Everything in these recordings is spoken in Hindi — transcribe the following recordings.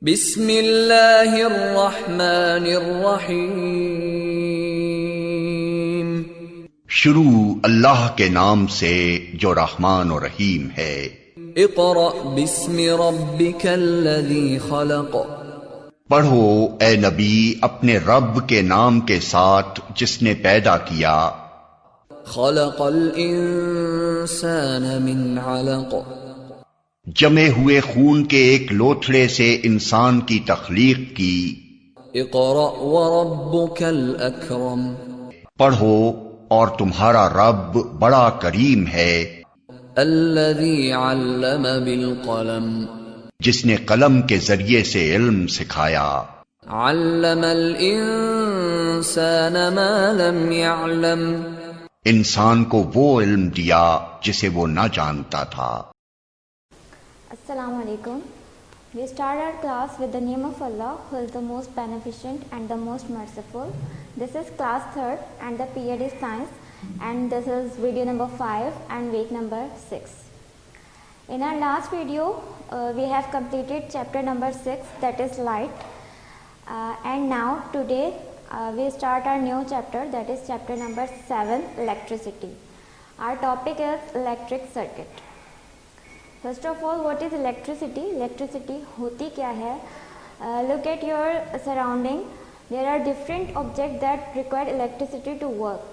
बिस्मिल्लाहिर्रहमानिर्रहीम। शुरू अल्लाह के नाम से जो रहमान और रहीम है। इक़रा बिस्मि रब्बिकल्लज़ी खलक़। पढ़ो ए नबी अपने रब के नाम के साथ जिसने पैदा किया। खलक़ल इंसान मिन अलक़। जमे हुए खून के एक लोथड़े से इंसान की तख्लीक की। इक़रा व रब्बुकल अकरम। पढ़ो और तुम्हारा रब बड़ा करीम है। अल्लज़ी अल्लम बिल क़लम। जिसने कलम के जरिए से इल्म सिखाया। अल्लमल इंसान मा लम यअलम। इंसान को वो इल्म दिया जिसे वो न जानता था। Assalamu alaikum. We start our class with the name of Allah, who is the most beneficent and the most merciful. This is class 3rd and the period is science, and this is video number 5 and week number 6. In our last video, we have completed chapter number 6, that is light, and now today we start our new chapter, that is chapter number 7, electricity. Our topic is electric circuit. First of all, what is electricity? Electricity होती क्या है? Look at your surrounding. There are different objects that require electricity to work.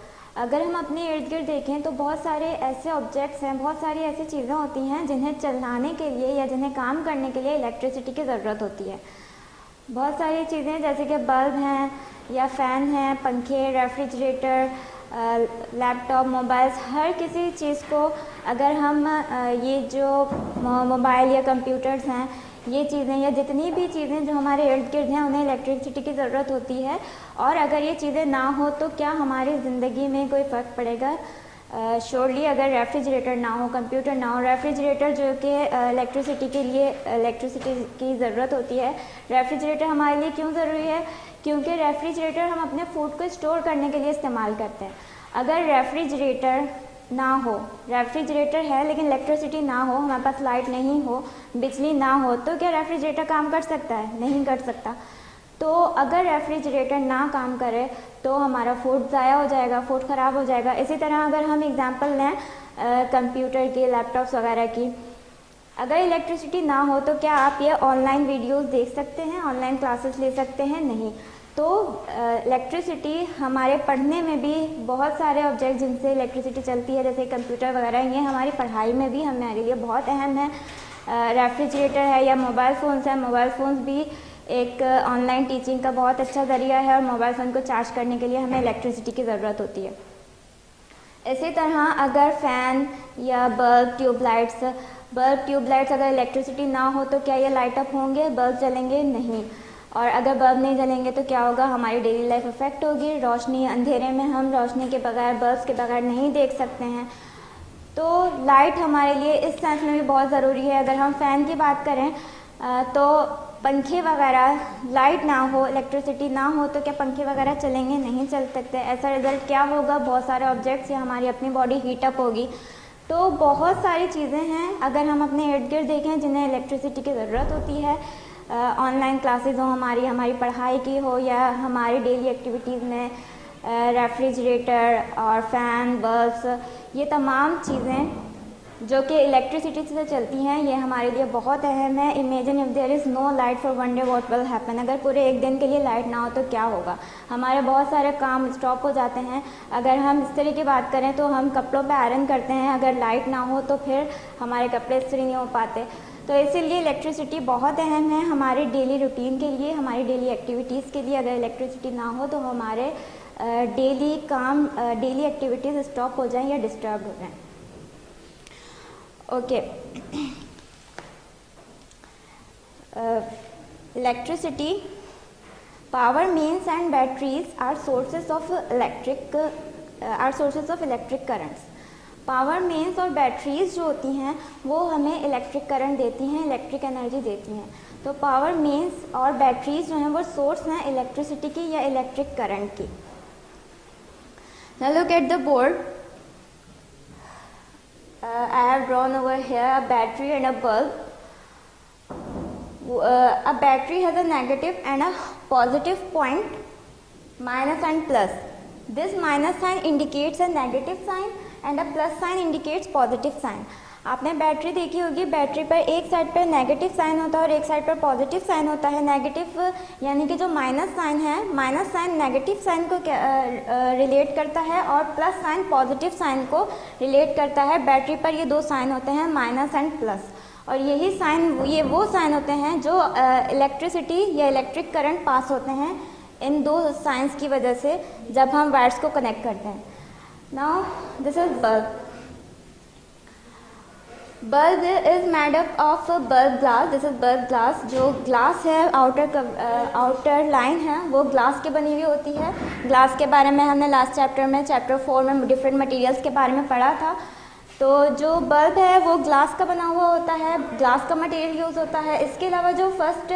अगर हम अपने इर्द गिर्द देखें तो बहुत सारे ऐसे ऑब्जेक्ट्स हैं, बहुत सारी ऐसी चीज़ें होती हैं जिन्हें चलाने के लिए या जिन्हें काम करने के लिए इलेक्ट्रिसिटी की ज़रूरत होती है। बहुत सारी चीज़ें जैसे कि बल्ब हैं या फ़ैन हैं, पंखे, रेफ्रिजरेटर, लैपटॉप, मोबाइल्स, हर किसी चीज़ को अगर हम ये जो मोबाइल या कंप्यूटर्स हैं, ये चीज़ें या जितनी भी चीज़ें जो हमारे इर्द गिर्द हैं उन्हें इलेक्ट्रिसिटी की ज़रूरत होती है। और अगर ये चीज़ें ना हो तो क्या हमारी ज़िंदगी में कोई फ़र्क पड़ेगा? श्योरली अगर रेफ्रिजरेटर ना हो, कंप्यूटर ना हो, रेफ्रिजरेटर जो कि इलेक्ट्रिसिटी के लिए इलेक्ट्रिसिटी की ज़रूरत होती है। रेफ्रिजरेटर हमारे लिए क्यों ज़रूरी है? क्योंकि रेफ्रिजरेटर हम अपने फूड को स्टोर करने के लिए इस्तेमाल करते हैं। अगर रेफ्रिजरेटर ना हो, रेफ्रिजरेटर है लेकिन इलेक्ट्रिसिटी ना हो, हमारे पास लाइट नहीं हो, बिजली ना हो, तो क्या रेफ्रिजरेटर काम कर सकता है? नहीं कर सकता। तो अगर रेफ्रिजरेटर ना काम करे तो हमारा फूड ज़ाया हो जाएगा, फूड ख़राब हो जाएगा। इसी तरह अगर हम एग्जांपल लें कंप्यूटर की, लैपटॉप्स वगैरह की, अगर इलेक्ट्रिसिटी ना हो तो क्या आप ये ऑनलाइन वीडियोस देख सकते हैं, ऑनलाइन क्लासेस ले सकते हैं? नहीं। तो इलेक्ट्रिसिटी हमारे पढ़ने में भी बहुत सारे ऑब्जेक्ट जिनसे इलेक्ट्रिसिटी चलती है जैसे कंप्यूटर वगैरह, ये हमारी पढ़ाई में भी हमारे लिए बहुत अहम है। रेफ्रिजरेटर है या मोबाइल फ़ोन्स है, मोबाइल फ़ोन्स भी एक ऑनलाइन टीचिंग का बहुत अच्छा ज़रिया है और मोबाइल फ़ोन को चार्ज करने के लिए हमें इलेक्ट्रिसिटी की ज़रूरत होती है। इसी तरह अगर फ़ैन या बल्ब, ट्यूबलाइट्स अगर इलेक्ट्रिसिटी ना हो तो क्या ये लाइट अप होंगे, बल्ब जलेंगे? नहीं। और अगर बल्ब नहीं जलेंगे तो क्या होगा? हमारी डेली लाइफ अफेक्ट होगी। रोशनी, अंधेरे में हम रोशनी के बगैर, बल्ब्स के बगैर नहीं देख सकते हैं। तो लाइट हमारे लिए इस सेंस में भी बहुत ज़रूरी है। अगर हम फ़ैन की बात करें तो पंखे वगैरह, लाइट ना हो, इलेक्ट्रिसिटी ना हो तो क्या पंखे वगैरह चलेंगे? नहीं चल सकते। ऐसा रिजल्ट क्या होगा? बहुत सारे ऑब्जेक्ट्स या हमारी अपनी बॉडी हीटअप होगी। तो बहुत सारी चीज़ें हैं अगर हम अपने इर्द गिर्द देखें जिन्हें इलेक्ट्रिसिटी की ज़रूरत होती है। ऑनलाइन क्लासेस हो, हमारी पढ़ाई की हो या हमारी डेली एक्टिविटीज़ में रेफ्रिजरेटर और फ़ैन, बल्ब्स, ये तमाम चीज़ें जो कि इलेक्ट्रिसिटी से चलती हैं, ये हमारे लिए बहुत अहम है। Imagine if there is no light for one day what will happen. अगर पूरे एक दिन के लिए लाइट ना हो तो क्या होगा? हमारे बहुत सारे काम स्टॉप हो जाते हैं। अगर हम इस्त्री की बात करें तो हम कपड़ों पे आयरन करते हैं, अगर लाइट ना हो तो फिर हमारे कपड़े इस्त्री नहीं हो पाते। तो इसीलिए इलेक्ट्रिसिटी बहुत अहम है हमारे डेली रूटीन के लिए, हमारी डेली एक्टिविटीज़ के लिए। अगर इलेक्ट्रिसिटी ना हो तो हमारे डेली काम, डेली एक्टिविटीज़ स्टॉप हो जाएं या डिस्टर्ब हो जाएं। Okay, electricity, power means and batteries are sources of electric currents. Power mains और बैटरीज जो होती हैं वो हमें इलेक्ट्रिक करंट देती हैं, इलेक्ट्रिक एनर्जी देती हैं। तो पावर मेंस और बैटरीज जो हैं वो सोर्स हैं इलेक्ट्रिसिटी की या इलेक्ट्रिक करंट की। Now look at the board. I have drawn over here a battery and a bulb. a battery has a negative and a positive point, minus and plus. This minus sign indicates a negative sign and a plus sign indicates positive sign. आपने बैटरी देखी होगी, बैटरी पर एक साइड पर नेगेटिव साइन होता है और एक साइड पर पॉजिटिव साइन होता है. नेगेटिव यानी कि जो माइनस साइन है, माइनस साइन नेगेटिव साइन को रिलेट करता है और प्लस साइन पॉजिटिव साइन को रिलेट करता है. बैटरी पर ये दो साइन होते हैं, माइनस एंड प्लस, और यही साइन, ये वो साइन होते हैं जो इलेक्ट्रिसिटी या इलेक्ट्रिक करंट पास होते हैं इन दो साइंस की वजह से जब हम वायर्स को कनेक्ट करते हैं. Now this is bulb. Bulb is made up of bulb glass. This is bulb glass. जो ग्लास है, आउटर लाइन है, वो ग्लास की बनी हुई होती है. ग्लास के बारे में हमने लास्ट चैप्टर में, चैप्टर 4 में डिफरेंट मटेरियल्स के बारे में पढ़ा था. तो जो बल्ब है वो ग्लास का बना हुआ होता है, ग्लास का मटेरियल यूज़ होता है. इसके अलावा जो फर्स्ट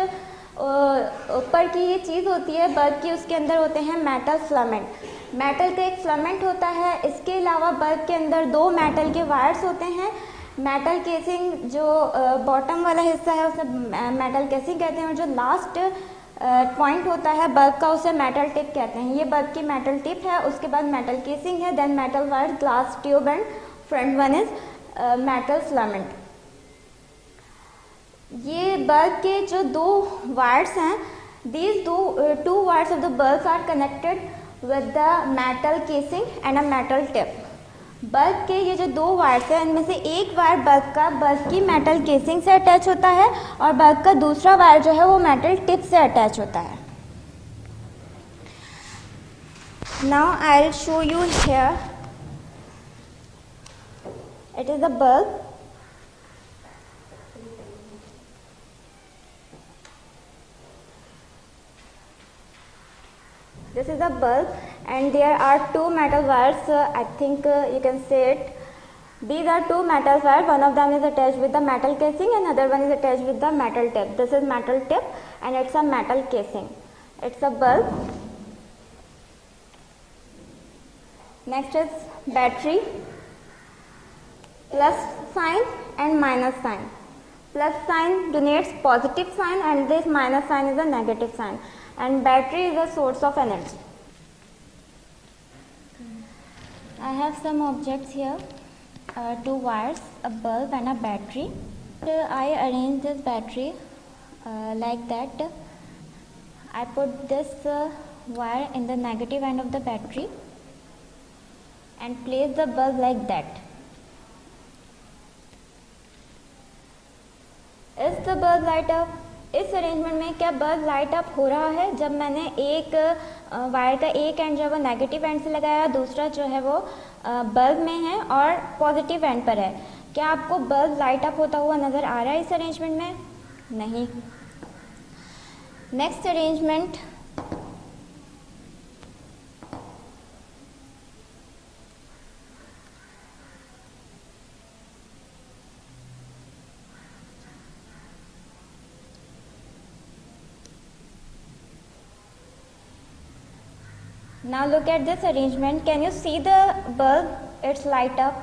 ऊपर की ये चीज़ होती है बल्ब की, उसके अंदर होते हैं मेटल फिलामेंट. मेटल का एक फिलामेंट होता है. इसके अलावा बल्ब के अंदर दो मेटल के वायर्स होते हैं. मेटल केसिंग जो बॉटम वाला हिस्सा है उसे मेटल केसिंग कहते हैं, और जो लास्ट पॉइंट होता है बल्ब का उसे मेटल टिप कहते हैं. ये बल्ब की मेटल टिप है. उसके बाद मेटल केसिंग है, then metal wire, glass tube and front one is metal filament. ये बल्ब के जो दो वायर्स हैं, these two wires of the bulb are connected with the metal casing and a metal tip. Bulb के ये जो दो वायर्स हैं, इनमें से एक वायर बल्ब की मेटल केसिंग से अटैच होता है और बल्ब का दूसरा वायर जो है वो मेटल टिप से अटैच होता है. Now I will show you here. It is a bulb. This is a bulb and there are two metal wires. I think you can say it. These are two metal wires. One of them is attached with the metal casing and other one is attached with the metal tip. This is metal tip and it's a metal casing. It's a bulb. Next is battery. Plus sign and minus sign. Plus sign denotes positive sign and this minus sign is a negative sign, and battery is a source of energy. I have some objects here, two wires, a bulb and a battery. I arrange this battery like that. I put this wire in the negative end of the battery and place the bulb like that. Is the bulb light up? इस अरेंजमेंट में क्या बल्ब लाइट अप हो रहा है? जब मैंने एक वायर का एक एंड जो है वो नेगेटिव एंड से लगाया, दूसरा जो है वो बल्ब में है और पॉजिटिव एंड पर है, क्या आपको बल्ब लाइट अप होता हुआ नज़र आ रहा है इस अरेंजमेंट में? नहीं. Next arrangement. Now look at this arrangement. Can you see the bulb? It's light up.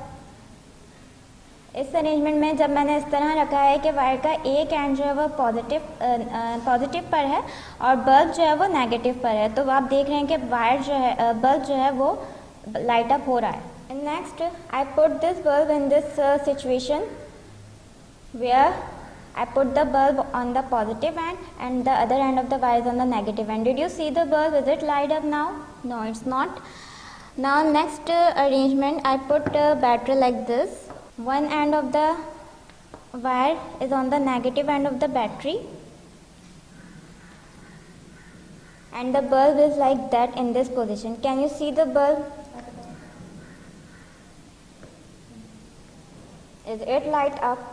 इस अरेंजमेंट में जब मैंने इस तरह रखा है कि वायर का एक एंड जो है वो पॉजिटिव पर है और बल्ब जो है वो नेगेटिव पर है, तो आप देख रहे हैं कि वायर जो है, बल्ब जो है वो लाइट अप हो रहा है. Next, I put this bulb in this situation where I put the bulb on the positive end and the other end of the wire is on the negative end. Did you see the bulb? Is it light up now? No, it's not. Now next arrangement, I put battery like this. One end of the wire is on the negative end of the battery and the bulb is like that in this position. Can you see the bulb? Is it light up?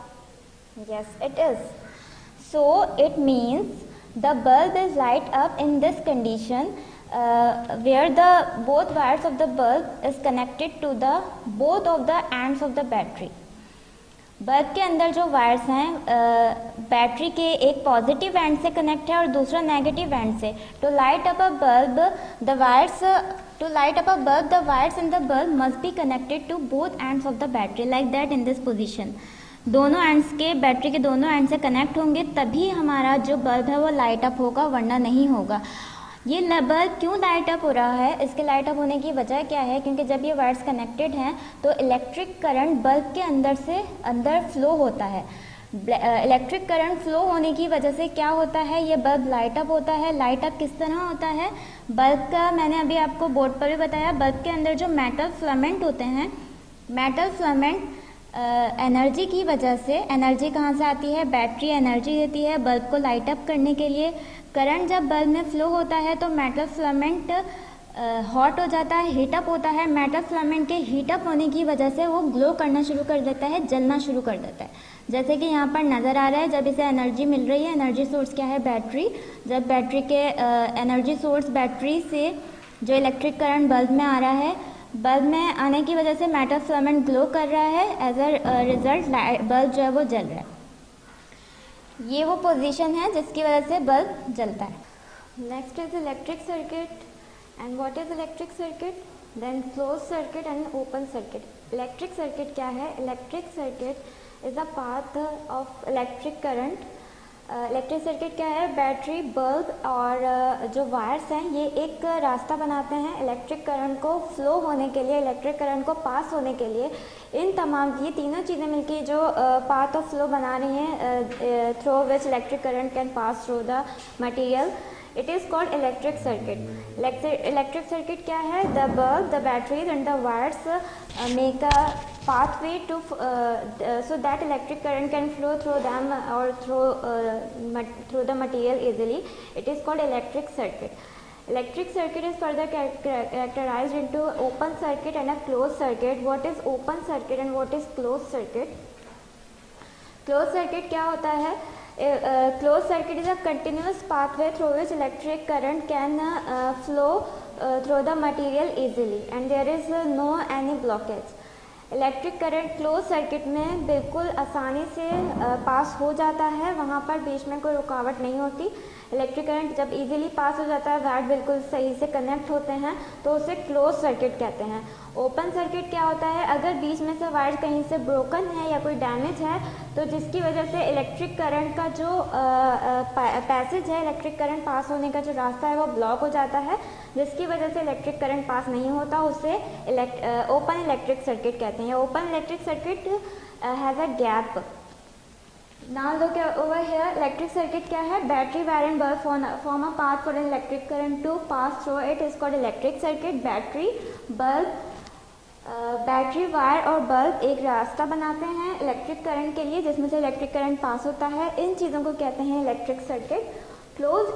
Yes, it is. So it means the bulb is light up in this condition where the both wires of the bulb is connected to the both of the ends of the battery. Bulb के अंदर जो वायर्स हैं बैटरी के एक पॉजिटिव एंड से कनेक्ट है और दूसरा नेगेटिव एंड से. To light up a bulb the wires in the bulb must be connected to both ends of the battery like that in this position. दोनों एंड्स के, बैटरी के दोनों एंड से कनेक्ट होंगे तभी हमारा जो बल्ब है वो लाइट अप होगा, वरना नहीं होगा। ये बल्ब क्यों लाइट अप हो रहा है, इसके लाइट अप होने की वजह क्या है, क्योंकि जब ये वायर्स कनेक्टेड हैं तो इलेक्ट्रिक करंट बल्ब के अंदर से अंदर फ्लो होता है। इलेक्ट्रिक करंट फ्लो होने की वजह से क्या होता है, ये बल्ब लाइट अप होता है। लाइट अप किस तरह होता है, बल्ब का मैंने अभी आपको बोर्ड पर भी बताया, बल्ब के अंदर जो मेटल फिलामेंट होते हैं, मेटल फिलामेंट एनर्जी की वजह से, एनर्जी कहाँ से आती है, बैटरी एनर्जी देती है बल्ब को लाइट अप करने के लिए। करंट जब बल्ब में फ्लो होता है तो मेटल फिलामेंट हॉट हो जाता है, हीटअप होता है। मेटल फिलामेंट के हीटअप होने की वजह से वो ग्लो करना शुरू कर देता है, जलना शुरू कर देता है, जैसे कि यहाँ पर नज़र आ रहा है। जब इसे एनर्जी मिल रही है, एनर्जी सोर्स क्या है, बैटरी, जब बैटरी के एनर्जी सोर्स बैटरी से जो इलेक्ट्रिक करंट बल्ब में आ रहा है, बल्ब में आने की वजह से मेटल फिलामेंट ग्लो कर रहा है, एज अ रिजल्ट बल्ब जो है वो जल रहा है। ये वो पोजीशन है जिसकी वजह से बल्ब जलता है। Next is electric circuit and what is electric circuit, then close circuit and open circuit. Electric circuit क्या है, electric circuit is a path of electric current. Electric circuit क्या है, बैटरी, बल्ब और जो वायर्स हैं ये एक रास्ता बनाते हैं इलेक्ट्रिक करंट को फ्लो होने के लिए, इलेक्ट्रिक करंट को पास होने के लिए। इन तमाम ये तीनों चीज़ें मिलकर जो पाथ ऑफ फ्लो बना रही हैं, through which electric current can pass through the material, it is called electric circuit. Electric circuit क्या है, the bulb, the batteries and the wires make a pathway to so that electric current can flow through them or through the material easily. It is called electric circuit. Electric circuit is further characterized into open circuit and a closed circuit. What is open circuit and what is closed circuit? Closed circuit क्या होता है, closed circuit is a continuous pathway through which electric current can flow through the material easily and there is no any blockage. Electric current close circuit में बिल्कुल आसानी से पास हो जाता है, वहाँ पर बीच में कोई रुकावट नहीं होती। इलेक्ट्रिक करंट जब इजीली पास हो जाता है, वायर बिल्कुल सही से कनेक्ट होते हैं, तो उसे क्लोज सर्किट कहते हैं। ओपन सर्किट क्या होता है, अगर बीच में से वायर कहीं से ब्रोकन है या कोई डैमेज है तो जिसकी वजह से इलेक्ट्रिक करंट का जो पैसेज है, इलेक्ट्रिक करंट पास होने का जो रास्ता है वो ब्लॉक हो जाता है, जिसकी वजह से इलेक्ट्रिक करंट पास नहीं होता, उसे ओपन इलेक्ट्रिक सर्किट कहते हैं। Open electric circuit has a gap. Now look over here, electric circuit क्या है, battery, wire and bulb form a path for an electric current to pass through it is called electric circuit. Battery, bulb, battery, wire और बल्ब एक रास्ता बनाते हैं इलेक्ट्रिक करंट के लिए, जिसमें से इलेक्ट्रिक करंट पास होता है। इन चीज़ों को कहते हैं इलेक्ट्रिक सर्किट। क्लोज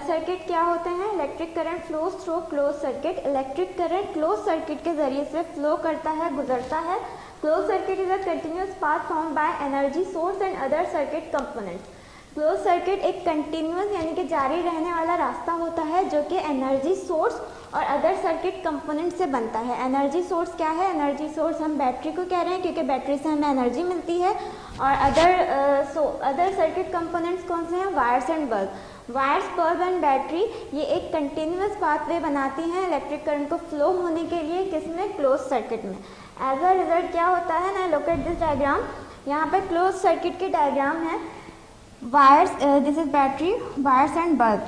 सर्किट क्या होते हैं, electric current flows through close circuit. Electric current close circuit के जरिए से फ्लो करता है, गुजरता है। Close circuit is a continuous path form by energy source and other circuit components. Close circuit एक कंटिन्यूअस यानी कि जारी रहने वाला रास्ता होता है जो कि एनर्जी सोर्स और अदर सर्किट कंपोनेंट से बनता है। एनर्जी सोर्स क्या है, एनर्जी सोर्स हम बैटरी को कह रहे हैं क्योंकि बैटरी से हमें एनर्जी मिलती है, और अदर सर्किट कंपोनेंट्स कौन से हैं, wires and bulb. Wires, bulb and battery ये एक कंटिन्यूअस पाथवे बनाती हैं इलेक्ट्रिक करंट को फ्लो होने के लिए, किसमें, क्लोज सर्किट में। एज अ रिजल्ट क्या होता है ना, लुक एट दिस डायग्राम, यहाँ पे क्लोज सर्किट की डायग्राम है। Wires, this is battery, wires and bulb,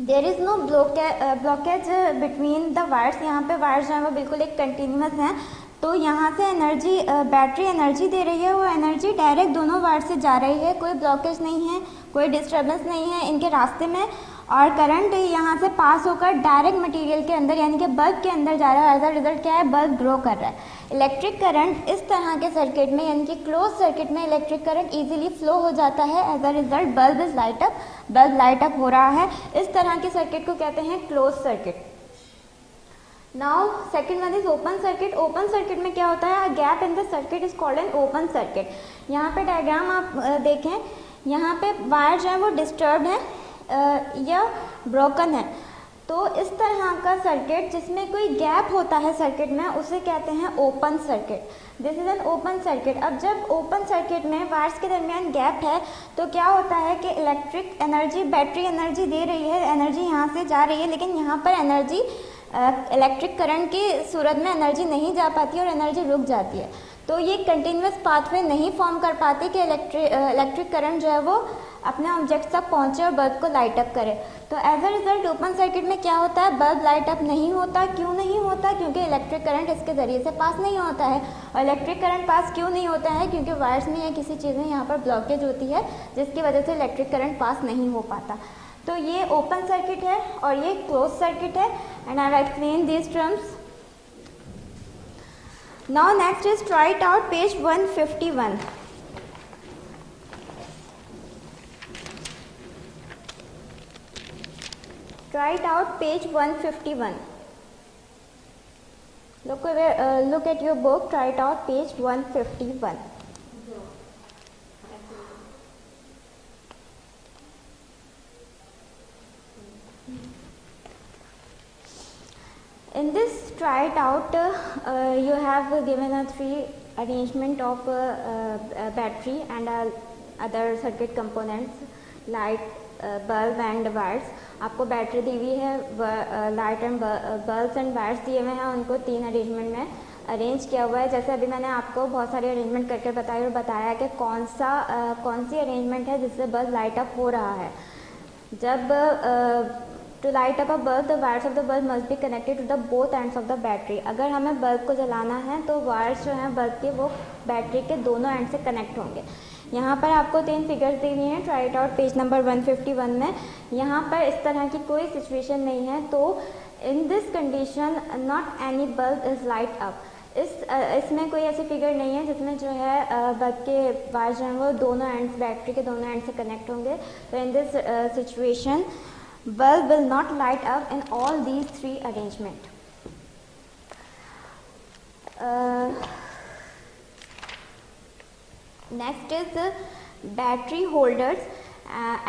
there is no blockage between the wires. यहाँ पे वायर्स जो है वो बिल्कुल एक कंटिन्यूअस हैं, तो यहाँ से एनर्जी, बैटरी एनर्जी दे रही है, वो एनर्जी डायरेक्ट दोनों वायर से जा रही है, कोई ब्लॉकेज नहीं है, कोई डिस्टर्बेंस नहीं है इनके रास्ते में, और करंट यहाँ से पास होकर डायरेक्ट मटेरियल के अंदर यानी कि बल्ब के अंदर जा रहा है। एज अ रिजल्ट क्या है, बल्ब ग्रो कर रहा है। इलेक्ट्रिक करंट इस तरह के सर्किट में यानी कि क्लोज सर्किट में इलेक्ट्रिक करंट इजीली फ्लो हो जाता है। As a result bulb is light up, bulb light up हो रहा है। इस तरह के सर्किट को कहते हैं close circuit. Now second one is open circuit. Open circuit में क्या होता है, gap in the circuit is called an open circuit. यहाँ पे डायग्राम आप देखें, यहाँ पे वायर जो है वो डिस्टर्ब है या ब्रोकन है, तो इस तरह का सर्किट जिसमें कोई गैप होता है सर्किट में उसे कहते हैं open circuit. This is an open circuit. अब जब ओपन सर्किट में वायर्स के दरमियान गैप है तो क्या होता है कि इलेक्ट्रिक एनर्जी, बैटरी एनर्जी दे रही है, एनर्जी यहाँ से जा रही है, लेकिन यहाँ पर एनर्जी इलेक्ट्रिक करंट की सूरत में एनर्जी नहीं जा पाती और एनर्जी रुक जाती है। तो ये कंटिन्यूस पाथवे नहीं फॉर्म कर पाते कि इलेक्ट्रिक करंट जो है वो अपने ऑब्जेक्ट तक पहुंचे और बल्ब को लाइट अप करे। तो as a result open circuit में क्या होता है, बल्ब लाइट अप नहीं होता। क्यों नहीं होता? क्योंकि इलेक्ट्रिक करंट इसके ज़रिए से पास नहीं होता है। और इलेक्ट्रिक करंट पास क्यों नहीं होता है? क्योंकि वायर्स में या किसी चीज़ में यहाँ पर ब्लॉकेज होती है, जिसकी वजह से इलेक्ट्रिक करंट पास नहीं हो पाता। तो ये ओपन सर्किट है और ये क्लोज सर्किट है, and I have explain these terms. Now next is try it out, page 151. Try it out, page 151. Look at your book. Try it out, page 151. In this try it out, you have given a three arrangement of battery and other circuit components, light, bulb and wires. आपको बैटरी दी हुई है, light and bulbs and wires दिए हुए हैं, उनको 3 अरेंजमेंट में अरेंज किया हुआ है। जैसे अभी मैंने आपको बहुत सारे अरेंजमेंट करके बताई और बताया कि कौन सी अरेंजमेंट है जिससे बल्ब लाइट अप हो रहा है। जब To light up a bulb, the wires of the bulb must be connected to the both ends of the battery. अगर हमें बल्ब को जलाना है तो वायर्स जो हैं बल्ब के वो बैटरी के दोनों एंड से कनेक्ट होंगे। यहाँ पर आपको 3 फिगर्स दी हुई हैं try it out page number 151 में। यहाँ पर इस तरह की कोई सिचुएशन नहीं है, तो in this condition not any bulb is light up. इसमें कोई ऐसी फिगर नहीं है जिसमें जो है बल्ब के वायर्स जो हैं वो दोनों एंड्स, बैटरी के दोनों एंड से कनेक्ट होंगे। तो इन this situation bulb will not light up in all these 3 arrangement. Next is battery holders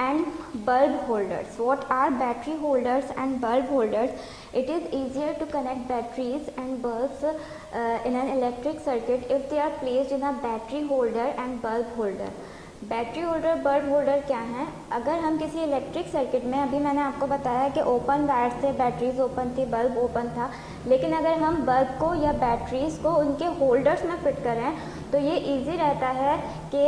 and bulb holders. What are battery holders and bulb holders? It is easier to connect batteries and bulbs in an electric circuit if they are placed in a battery holder and bulb holder. Battery holder, bulb holder क्या हैं? अगर हम किसी इलेक्ट्रिक सर्किट में, अभी मैंने आपको बताया कि ओपन वायर से बैटरीज ओपन थी, बल्ब ओपन था, लेकिन अगर हम बल्ब को या बैटरीज को उनके होल्डर्स में फिट करें तो ये इजी रहता है कि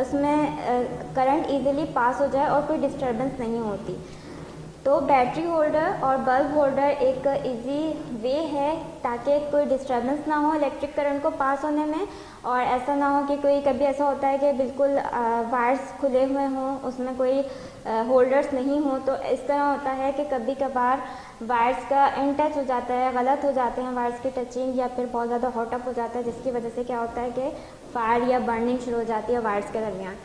उसमें करंट इजीली पास हो जाए और कोई डिस्टर्बेंस नहीं होती। तो बैटरी होल्डर और बल्ब होल्डर एक इजी वे है ताकि कोई डिस्टर्बेंस ना हो इलेक्ट्रिक करंट को पास होने में, और ऐसा ना हो कि कोई कभी ऐसा होता है कि बिल्कुल वायर्स खुले हुए हों, उसमें कोई होल्डर्स नहीं हो। तो इस तरह होता है कि कभी कभार वायर्स का इन टच हो जाता है, गलत हो जाते हैं वायर्स की टचिंग, या फिर बहुत ज़्यादा हॉट अप हो जाता है, जिसकी वजह से क्या होता है कि फायर या बर्निंग शुरू हो जाती है वायर्स के दरमियान।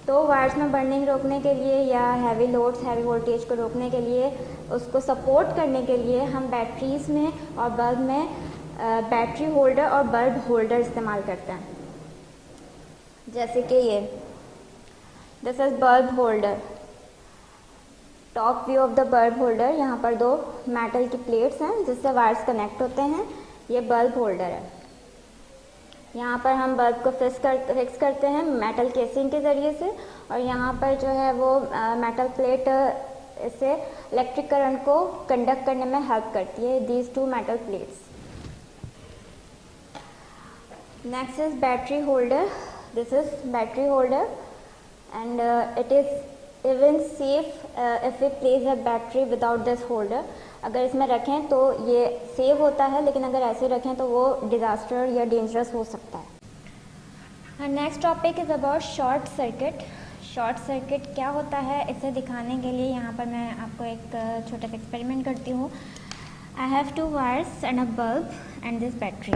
तो वायर्स में बर्निंग रोकने के लिए या हैवी लोड्स, हैवी वोल्टेज को रोकने के लिए, उसको सपोर्ट करने के लिए हम बैटरीज़ में और बल्ब में बैटरी होल्डर और बल्ब होल्डर इस्तेमाल करते हैं। जैसे कि ये this is bulb holder, top view of the bulb holder. यहाँ पर 2 मेटल की प्लेट्स हैं जिससे वायर्स कनेक्ट होते हैं। ये बल्ब होल्डर है। यहाँ पर हम बल्ब को फिक्स करते हैं मेटल केसिंग के ज़रिए से, और यहाँ पर जो है वो मेटल प्लेट इससे इलेक्ट्रिक करंट को कंडक्ट करने में हेल्प करती है। These 2 metal plates. Next is battery holder. This is battery holder, and it is even safe if we place a battery without this holder. अगर इसमें रखें तो ये सेव होता है, लेकिन अगर ऐसे रखें तो वो डिज़ास्टर या डेंजरस हो सकता है। Next topic is about short circuit. Short circuit क्या होता है, इसे दिखाने के लिए यहाँ पर मैं आपको एक छोटा सा एक्सपेरिमेंट करती हूँ। I have 2 wires and a bulb and this battery.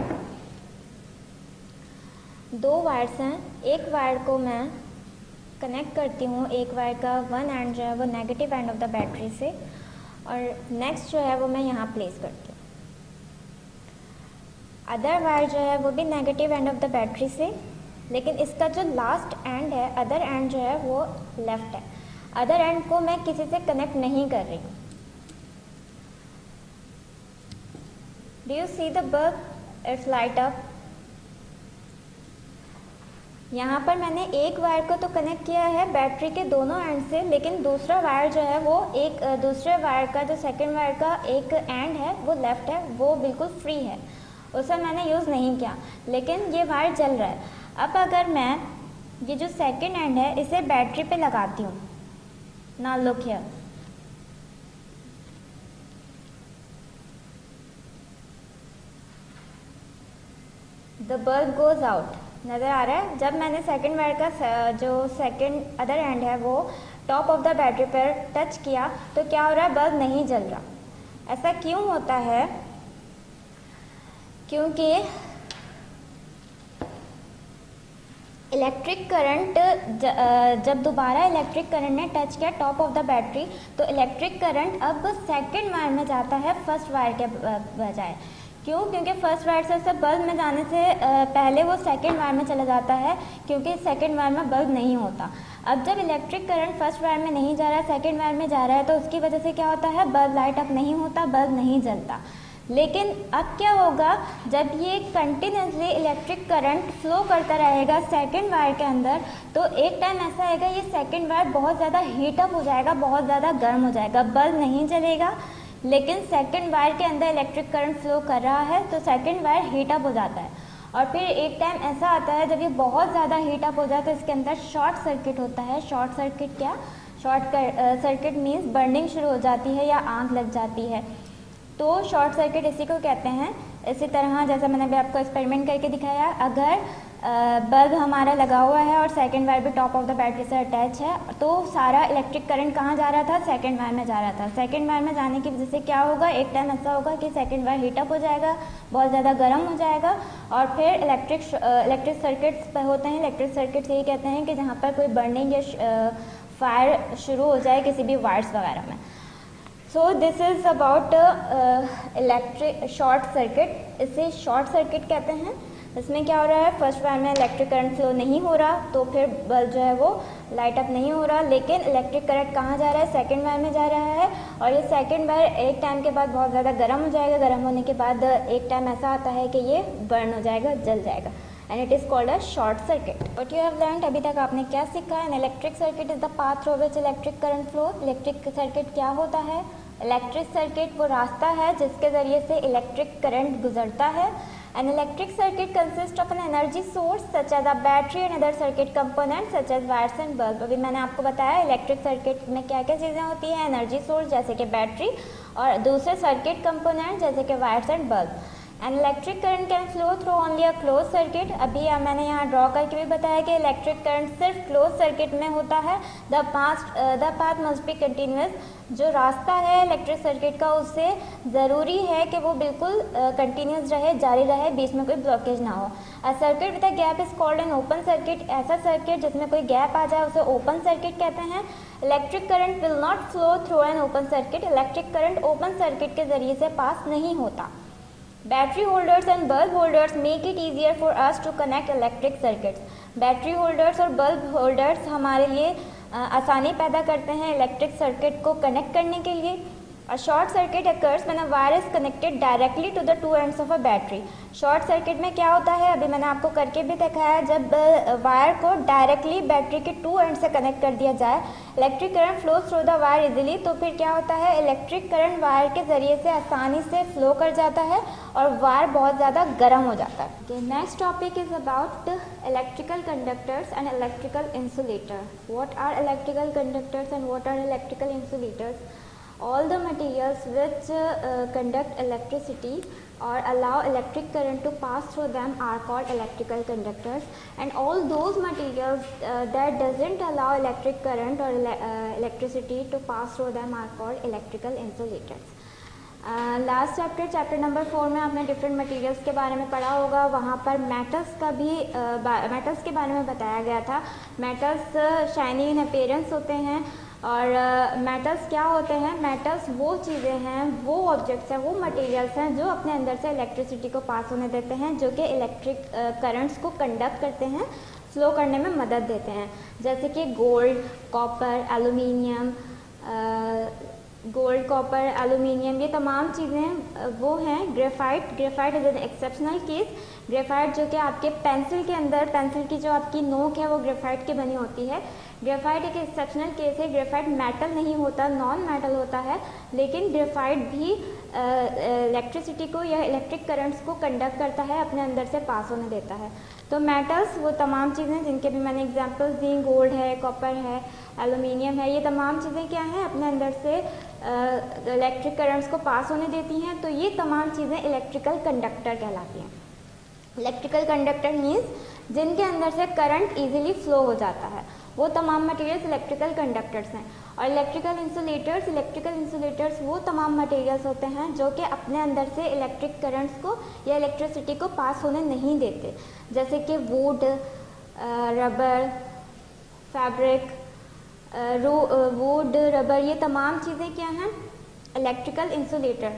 2 wires हैं। एक वायर को मैं कनेक्ट करती हूँ, एक वायर का 1 एंड जो है वो negative end of the battery से, और नेक्स्ट जो है वो मैं यहाँ प्लेस करती हूँ। अदर वायर जो है वो भी negative end of the battery से, लेकिन इसका जो लास्ट एंड है, अदर एंड जो है वो लेफ्ट है। अदर एंड को मैं किसी से कनेक्ट नहीं कर रही हूँ। Do you see the bulb? Its light up. यहाँ पर मैंने एक वायर को तो कनेक्ट किया है बैटरी के दोनों एंड से, लेकिन दूसरा वायर जो है वो एक दूसरे वायर का, जो सेकंड वायर का एक एंड है वो लेफ्ट है, वो बिल्कुल फ्री है। उसे मैंने यूज़ नहीं किया, लेकिन ये वायर जल रहा है। अब अगर मैं ये जो सेकेंड एंड है इसे बैटरी पे लगाती हूँ, now look here, the bulb goes out, नज़र आ रहा है। जब मैंने सेकेंड वायर का जो सेकेंड अदर एंड है वो टॉप ऑफ द बैटरी पर टच किया तो क्या हो रहा है, बल्ब नहीं जल रहा। ऐसा क्यों होता है? क्योंकि इलेक्ट्रिक करंट जब दोबारा इलेक्ट्रिक करंट ने टच किया टॉप ऑफ द बैटरी तो इलेक्ट्रिक करंट अब सेकेंड वायर में जाता है फर्स्ट वायर के बजाय। क्यों? क्योंकि फर्स्ट वायर से बल्ब में जाने से पहले वो सेकेंड वायर में चला जाता है, क्योंकि सेकेंड वायर में बल्ब नहीं होता। अब जब इलेक्ट्रिक करंट फर्स्ट वायर में नहीं जा रहा है, सेकेंड वायर में जा रहा है, तो उसकी वजह से क्या होता है, बल्ब लाइट अप नहीं होता, बल्ब नहीं जलता। लेकिन अब क्या होगा, जब ये कंटिन्यूसली इलेक्ट्रिक करंट फ्लो करता रहेगा सेकेंड वायर के अंदर, तो एक टाइम ऐसा आएगा ये सेकेंड वायर बहुत ज़्यादा हीटअप हो जाएगा, बहुत ज़्यादा गर्म हो जाएगा, बल्ब नहीं जलेगा, लेकिन सेकेंड वायर के अंदर इलेक्ट्रिक करंट फ्लो कर रहा है तो सेकेंड वायर हीटअप हो जाता है। और फिर एक टाइम ऐसा आता है जब ये बहुत ज़्यादा हीटअप हो जाए तो इसके अंदर शॉर्ट सर्किट होता है। शॉर्ट सर्किट क्या? शॉर्ट सर्किट मीन्स बर्निंग शुरू हो जाती है या आग लग जाती है, तो शॉर्ट सर्किट इसी को कहते हैं। इसी तरह जैसा मैंने अभी आपको एक्सपेरिमेंट करके दिखाया, अगर बल्ब हमारा लगा हुआ है और सेकेंड वायर भी टॉप ऑफ द बैटरी से अटैच है, तो सारा इलेक्ट्रिक करंट कहाँ जा रहा था, सेकेंड वायर में जा रहा था। सेकेंड वायर में जाने की वजह से क्या होगा, एक टाइम ऐसा होगा कि सेकेंड वायर हीटअप हो जाएगा, बहुत ज़्यादा गर्म हो जाएगा, और फिर इलेक्ट्रिक सर्किट्स होते हैं। इलेक्ट्रिक सर्किट्स यही कहते हैं कि जहाँ पर कोई बर्निंग या फायर शुरू हो जाए किसी भी वायर्स वगैरह में। So this is about electric short circuit. इसे शॉर्ट सर्किट कहते हैं। इसमें क्या हो रहा है, फर्स्ट वायर में इलेक्ट्रिक करंट फ्लो नहीं हो रहा, तो फिर बल्ब जो है वो लाइट अप नहीं हो रहा, लेकिन इलेक्ट्रिक करंट कहाँ जा रहा है, सेकेंड वायर में जा रहा है, और ये सेकेंड वायर एक टाइम के बाद बहुत ज़्यादा गर्म हो जाएगा। गर्म होने के बाद एक टाइम ऐसा आता है कि ये बर्न हो जाएगा, जल जाएगा, and it is called a short circuit. What you have learned, अभी तक आपने क्या सीखा? An electric circuit is the path through which electric current flow. Electric circuit क्या होता है? इलेक्ट्रिक सर्किट वो रास्ता है जिसके ज़रिए से इलेक्ट्रिक करंट गुजरता है। An electric circuit consists of an energy source such as a battery and other circuit components such as wires and bulb। अभी मैंने आपको बताया इलेक्ट्रिक सर्किट में क्या क्या चीज़ें होती हैं, एनर्जी सोर्स जैसे कि बैटरी, और दूसरे सर्किट कंपोनेंट जैसे कि wires and bulb. And electric current can flow through only a close circuit. अभी मैंने यहाँ ड्रॉ करके भी बताया कि इलेक्ट्रिक करंट सिर्फ क्लोज सर्किट में होता है। The path must be continuous. जो रास्ता है इलेक्ट्रिक सर्किट का उससे ज़रूरी है कि वो बिल्कुल कंटिन्यूस रहे, जारी रहे, बीच में कोई ब्लॉकेज ना हो। A circuit with a gap is called an open circuit. ऐसा सर्किट जिसमें कोई गैप आ जाए उसे ओपन सर्किट कहते हैं। Electric current will not flow through an open circuit. Electric current open circuit के ज़रिए से पास नहीं होता। Battery holders and bulb holders make it easier for us to connect electric circuits. Battery holders और बल्ब होल्डर्स हमारे लिए आसानी पैदा करते हैं इलेक्ट्रिक सर्किट को कनेक्ट करने के लिए। A short circuit occurs when a wire is connected directly to the two ends of a battery। Short circuit में क्या होता है, अभी मैंने आपको करके भी दिखाया, जब वायर को डायरेक्टली बैटरी के टू एंड से कनेक्ट कर दिया जाए, electric current flow through the wire easily, तो फिर क्या होता है, इलेक्ट्रिक करंट वायर के ज़रिए से आसानी से फ्लो कर जाता है और वायर बहुत ज़्यादा गर्म हो जाता है। Next topic is about electrical conductors and electrical insulator. What are electrical conductors and what are electrical insulators? All the materials which conduct electricity or allow electric current to pass through them are called electrical conductors, and all those materials that doesn't allow electric current or electricity to pass through them are called electrical insulators। Last chapter number 4 में आपने डिफरेंट मटेरियल्स के बारे में पढ़ा होगा। वहाँ पर मेटल्स का भी मेटल्स के बारे में बताया गया था। मेटल्स शाइनी इन अपीयरेंस होते हैं, और मेटल्स क्या होते हैं, मेटल्स वो चीज़ें हैं, वो ऑब्जेक्ट्स हैं, वो मटेरियल्स हैं जो अपने अंदर से इलेक्ट्रिसिटी को पास होने देते हैं, जो कि इलेक्ट्रिक करंट्स को कंडक्ट करते हैं, फ्लो करने में मदद देते हैं। जैसे कि gold, copper, aluminium, gold, copper, aluminium, ये तमाम चीज़ें वो हैं। Graphite is an exceptional case. Graphite जो कि आपके पेंसिल के अंदर, पेंसिल की जो आपकी नोक है वो ग्रेफाइट की बनी होती है। ग्रेफाइट एक एक्सेप्शनल केस है। ग्रेफाइट मेटल नहीं होता, नॉन मेटल होता है, लेकिन ग्रेफाइट भी इलेक्ट्रिसिटी को या इलेक्ट्रिक करंट्स को कंडक्ट करता है, अपने अंदर से पास होने देता है। तो मेटल्स वो तमाम चीज़ें जिनके भी मैंने एग्जांपल्स दी, गोल्ड है, कॉपर है, एल्युमिनियम है, ये तमाम चीज़ें क्या हैं, अपने अंदर से इलेक्ट्रिक करंट्स को पास होने देती हैं। तो ये तमाम चीज़ें इलेक्ट्रिकल कंडक्टर कहलाती हैं। इलेक्ट्रिकल कंडक्टर मीन्स जिनके अंदर से करंट इजीली फ्लो हो जाता है, वो तमाम मटेरियल्स इलेक्ट्रिकल कंडक्टर्स हैं। और इलेक्ट्रिकल इंसुलेटर्स वो तमाम मटेरियल्स होते हैं जो कि अपने अंदर से इलेक्ट्रिक करंट्स को या इलेक्ट्रिसिटी को पास होने नहीं देते, जैसे कि would, rubber, fabric, would, rubber, ये तमाम चीज़ें क्या हैं, इलेक्ट्रिकल इंसुलेटर।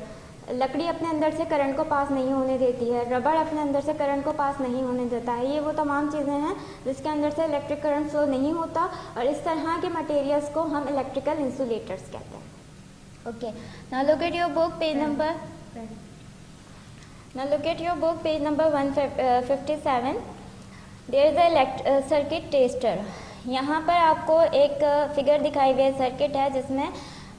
लकड़ी अपने अंदर से करंट को पास नहीं होने देती है, रबर अपने अंदर से करंट को पास नहीं होने देता है। ये वो तमाम चीज़ें हैं जिसके अंदर से इलेक्ट्रिक करंट फ्लो नहीं होता, और इस तरह के मटेरियल्स को हम इलेक्ट्रिकल इंसुलेटर्स कहते हैं। Okay, now look at your book page number 157. There is a circuit tester. यहाँ पर आपको एक फिगर दिखाई हुई है, सर्किट है जिसमें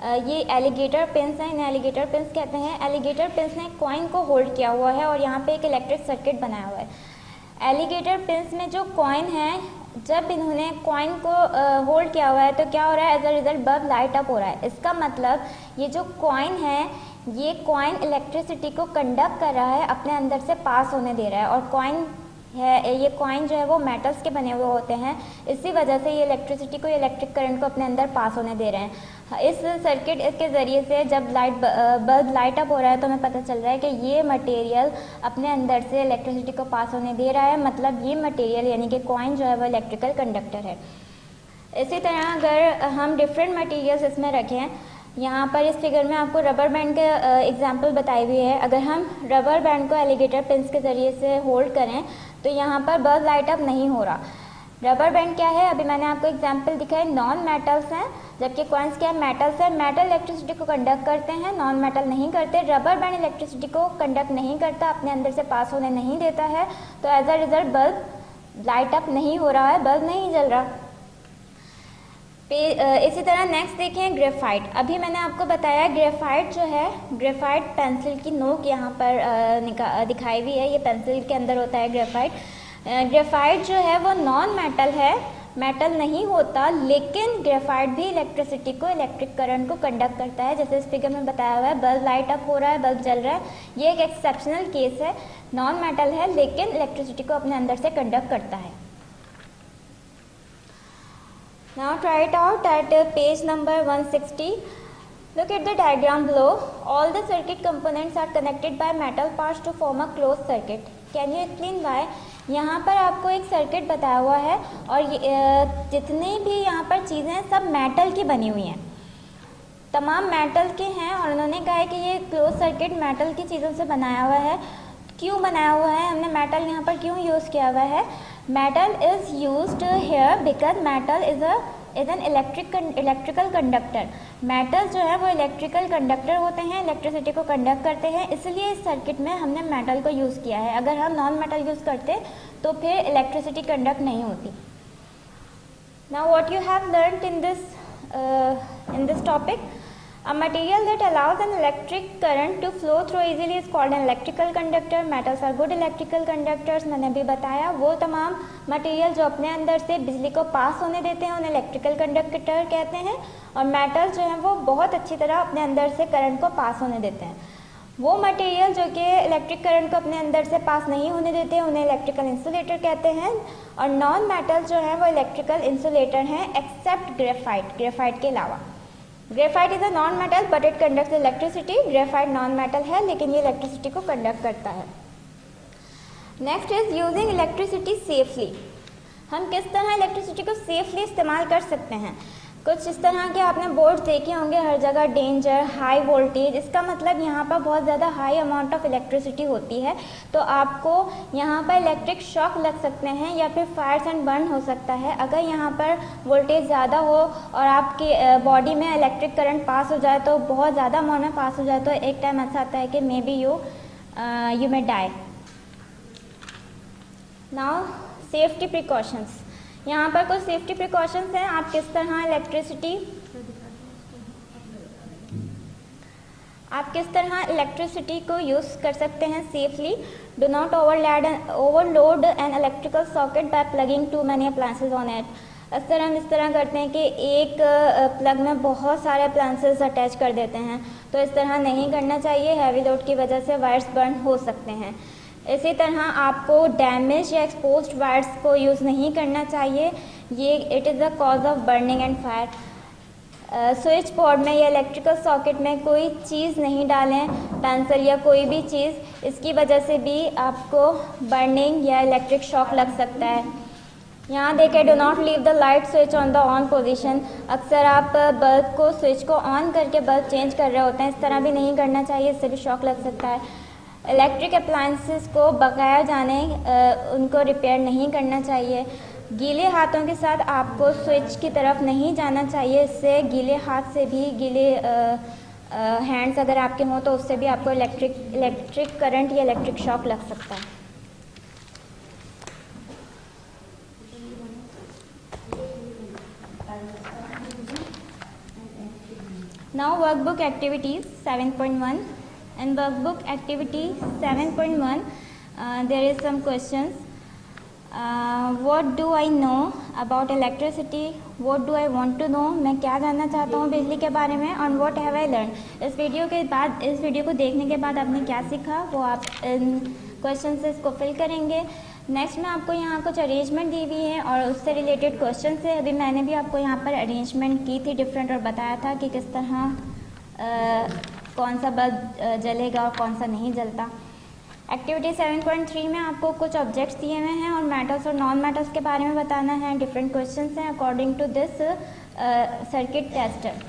ये एलिगेटर पिंस हैं, इन्हें एलिगेटर पिंस कहते हैं। एलिगेटर पिंस ने कॉइन को होल्ड किया हुआ है और यहाँ पे एक इलेक्ट्रिक सर्किट बनाया हुआ है। एलिगेटर पिंस में जो कॉइन है, जब इन्होंने कॉइन को होल्ड किया हुआ है तो क्या हो रहा है, as a result bulb light up हो रहा है। इसका मतलब ये जो कॉइन है, ये कॉइन इलेक्ट्रिसिटी को कंडक्ट कर रहा है, अपने अंदर से पास होने दे रहा है। और कॉइन है, ये कॉइन जो है वो मेटल्स के बने हुए होते हैं, इसी वजह से ये इलेक्ट्रिसिटी को, इलेक्ट्रिक करंट को अपने अंदर पास होने दे रहे हैं। इस सर्किट के ज़रिए से जब बल्ब लाइट अप हो रहा है तो हमें पता चल रहा है कि ये मटेरियल अपने अंदर से इलेक्ट्रिसिटी को पास होने दे रहा है, मतलब ये मटेरियल यानी कि कॉइन जो है वो इलेक्ट्रिकल कंडक्टर है। इसी तरह अगर हम डिफरेंट मटेरियल्स इसमें रखें, यहाँ पर इस फिगर में आपको रबर बैंड के एग्जाम्पल बताई हुई है। अगर हम रबर बैंड को एलिगेटर पिंस के ज़रिए से होल्ड करें तो यहाँ पर बल्ब लाइट अप नहीं हो रहा। रबर बैंड क्या है, अभी मैंने आपको एग्जाम्पल दिखाए, नॉन मेटल्स हैं, जबकि कॉइन्स क्या है, मेटल्स है। मेटल इलेक्ट्रिसिटी को कंडक्ट करते हैं, नॉन मेटल नहीं करते। रबर बैंड इलेक्ट्रिसिटी को कंडक्ट नहीं करता, अपने अंदर से पास होने नहीं देता है, तो as a result bulb light up नहीं हो रहा है, बल्ब नहीं जल रहा। इसी तरह नेक्स्ट देखें ग्रेफाइट। अभी मैंने आपको बताया ग्रेफाइट जो है, ग्रेफाइट पेंसिल की नोक यहाँ पर दिखाई हुई है, ये पेंसिल के अंदर होता है ग्रेफाइट। ग्रेफाइट जो है वो नॉन मेटल है, मेटल नहीं होता, लेकिन ग्रेफाइट भी इलेक्ट्रिसिटी को, इलेक्ट्रिक करंट को कंडक्ट करता है। जैसे इस फिगर में बताया हुआ है, बल्ब लाइट अप हो रहा है, बल्ब जल रहा है, ये एक एक्सेप्शनल केस है, नॉन मेटल है लेकिन इलेक्ट्रिसिटी को अपने अंदर से कंडक्ट करता है। Now try it out at page number 160. Look at the diagram below. All the circuit components are connected by metal parts to form a closed circuit. Can you explain why? यहाँ पर आपको एक सर्किट बताया हुआ है और जितनी भी यहाँ पर चीज़ें हैं सब मेटल की बनी हुई हैं, तमाम मेटल के हैं। और उन्होंने कहा है कि ये क्लोज सर्किट मेटल की चीज़ों से बनाया हुआ है। क्यों बनाया हुआ है, हमने मेटल यहाँ पर क्यों यूज़ किया हुआ है? Metal is used here because metal is an electrical conductor. Metal जो है वो इलेक्ट्रिकल कंडक्टर होते हैं, इलेक्ट्रिसिटी को कंडक्ट करते हैं, इसलिए इस सर्किट में हमने मेटल को यूज़ किया है। अगर हम नॉन मेटल यूज़ करते तो फिर इलेक्ट्रिसिटी कंडक्ट नहीं होती। Now what you have learned in this topic, a material that allows an electric current to flow through easily is called an electrical conductor. Metals are good electrical conductors. मैंने अभी बताया वो तमाम मटेरियल जो अपने अंदर से बिजली को पास होने देते हैं उन्हें इलेक्ट्रिकल कंडक्टर कहते हैं, और मेटल जो है वो बहुत अच्छी तरह अपने अंदर से करंट को पास होने देते हैं। वो मटेरियल जो कि इलेक्ट्रिक करंट को अपने अंदर से पास नहीं होने देते हैं उन्हें इलेक्ट्रिकल इंसुलेटर कहते हैं। और नॉन मेटल जो है वो इलेक्ट्रिकल इंसुलेटर हैं एक्सेप्ट ग्रेफाइट, ग्रेफाइट के अलावा। Graphite is a non metal but it conducts electricity. Graphite non metal है लेकिन ये इलेक्ट्रिसिटी को कंडक्ट करता है। Next is using electricity safely. हम किस तरह इलेक्ट्रिसिटी को सेफली इस्तेमाल कर सकते हैं? कुछ इस तरह के आपने बोर्ड देखे होंगे हर जगह, डेंजर, हाई वोल्टेज। इसका मतलब यहाँ पर बहुत ज़्यादा हाई अमाउंट ऑफ इलेक्ट्रिसिटी होती है, तो आपको यहाँ पर इलेक्ट्रिक शॉक लग सकते हैं या फिर फायर्स एंड बर्न हो सकता है। अगर यहाँ पर वोल्टेज ज़्यादा हो और आपके बॉडी में इलेक्ट्रिक करंट पास हो जाए, तो बहुत ज़्यादा अमाउंट में पास हो जाए, तो एक टाइम ऐसा आता है कि maybe you may die. Now safety precautions. यहाँ पर कुछ सेफ्टी प्रिकॉशंस हैं, आप किस तरह इलेक्ट्रिसिटी को यूज़ कर सकते हैं safely. Do not overload an electrical socket by plugging too many appliances on it. अक्सर हम इस तरह करते हैं कि एक प्लग में बहुत सारे अप्लायंसेस अटैच कर देते हैं, तो इस तरह नहीं करना चाहिए। हैवी लोड की वजह से वायर्स बर्न हो सकते हैं। इसी तरह आपको डैमेज या एक्सपोज्ड वायर्स को यूज़ नहीं करना चाहिए, ये it is the cause of burning and fire. Switch board में या इलेक्ट्रिकल सॉकेट में कोई चीज़ नहीं डालें, पेंसिल या कोई भी चीज़, इसकी वजह से भी आपको बर्निंग या इलेक्ट्रिक शॉक लग सकता है। यहाँ देखें, do not leave the light switch on the on position. अक्सर आप बल्ब को स्विच को ऑन करके बल्ब चेंज कर रहे होते हैं, इस तरह भी नहीं करना चाहिए, इससे भी शॉक लग सकता है। इलेक्ट्रिक अप्लायंसेस को बगैर जाने उनको रिपेयर नहीं करना चाहिए। गीले हाथों के साथ आपको स्विच की तरफ नहीं जाना चाहिए, इससे गीले हाथ से भी गीले हैंड्स अगर आपके हों तो उससे भी आपको इलेक्ट्रिक करंट या इलेक्ट्रिक शॉक लग सकता है। Now workbook activities 7.1. In workbook activity 7.1 there is some questions. What do I know about electricity? What do I want to know? मैं क्या जानना चाहता हूँ बिजली के बारे में। And what have I learned? इस वीडियो को देखने के बाद आपने क्या सीखा वो आप इन क्वेश्चन से इसको फिल करेंगे। नेक्स्ट में आपको यहाँ कुछ अरेंजमेंट दी हुई है और उससे रिलेटेड क्वेश्चन है। अभी मैंने भी आपको यहाँ पर अरेंजमेंट की थी डिफरेंट और बताया था कि किस तरह कौन सा बल्ब जलेगा और कौन सा नहीं जलता। एक्टिविटी 7.3 में आपको कुछ ऑब्जेक्ट्स दिए हुए हैं और मेटल्स और नॉन मेटल्स के बारे में बताना है। डिफरेंट क्वेश्चंस हैं according to this circuit tester,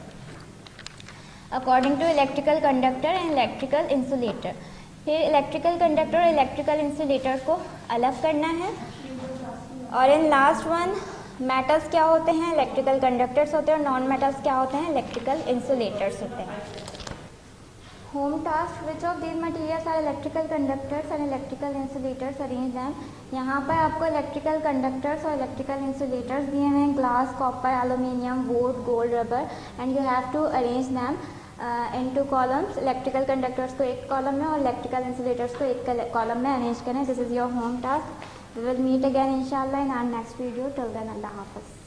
according to electrical conductor and electrical insulator. फिर इलेक्ट्रिकल कंडक्टर और इलेक्ट्रिकल इंसुलेटर को अलग करना है। और इन लास्ट वन मेटल्स क्या होते हैं, इलेक्ट्रिकल कंडक्टर्स होते हैं, और नॉन मेटल्स क्या होते हैं, इलेक्ट्रिकल इंसुलेटर्स होते हैं। Home task, which of these materials are electrical conductors and electrical insulators, arrange them. यहाँ पर आपको इलेक्ट्रिकल कंडक्टर्स और इलेक्ट्रिकल इंसुलेटर्स दिए हुए हैं, glass, copper, aluminium, wood, gold, rubber, and you have to arrange them in 2 columns. Electrical conductors को एक कॉलम में और इलेक्ट्रिकल इंसुलेटर्स को एक कॉलम में अरेंज करें। This is your home task. We will meet again इंशाल्लाह in our next video. Till then अल्लाह हाफ़िज़।